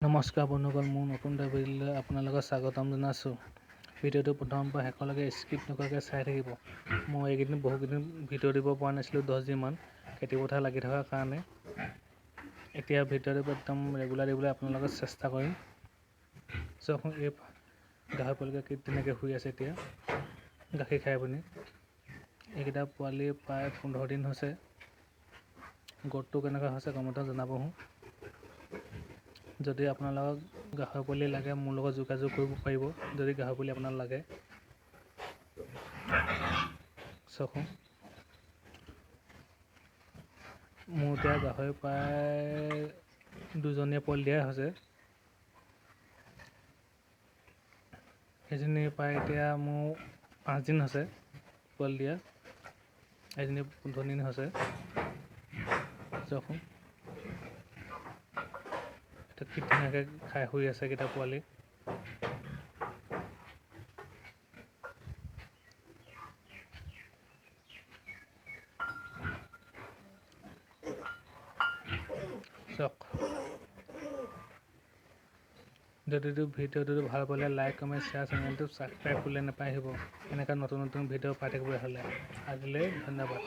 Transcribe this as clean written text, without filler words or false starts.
নমস্কাৰ বন্ধুসকল, মোৰ নতুন এটা ভিডিঅ'লৈ আপোনালোকক স্বাগতম জনাইছোঁ। ভিডিঅ'টো প্ৰথমৰ পৰা শেষলৈকে স্কিপ নকৰাকৈ চাই থাকিব। মই এইকেইদিন বহুকেইদিন ভিডিঅ' দিব পৰা নাছিলোঁ, 10 দিনমান খেতি পথাৰ লাগি থকাৰ কাৰণে। এতিয়া ভিডিঅ'টো একদম ৰেগুলাৰ দিবলৈ আপোনালোকে চেষ্টা কৰিম। চাওকচোন এই গাহৰি পোৱালিকেইটা কি ধুনীয়াকৈ শুই আছে এতিয়া গাখীৰ খাই পিনি। এইকেইটা পোৱালি প্ৰায় 15 দিন হৈছে। গ্ৰ'থটো কেনেকুৱা হৈছে কমেণ্টত জনাবচোন। যদি আপোনালোকক গাহৰি পোৱালি লাগে মোৰ লগত যোগাযোগ কৰিব পাৰিব। যদি গাহৰি পোৱালি আপোনাক লাগে চাওকচোন, মোৰ এতিয়া গাহৰি প্ৰায় 2জনীয়ে পোৱালি দিয়া হৈছে। এজনী প্ৰায় এতিয়া মোৰ 5 দিন হৈছে পোৱালি দিয়া, এজনী 15 দিন হৈছে। চাওকচোন এতিয়া কি ধুনীয়াকৈ খাই শুই আছে কেইটা পোৱালি। চাওক, যদি ভিডিঅ'টো ভাল পালে লাইক কমেণ্ট শ্বেয়াৰ, চেনেলটো ছাবস্ক্ৰাইব কৰিলে নাপাহৰিব। এনেকুৱা নতুন নতুন ভিডিঅ' পাই থাকিবলৈ হ'লে। আজিলৈ ধন্যবাদ।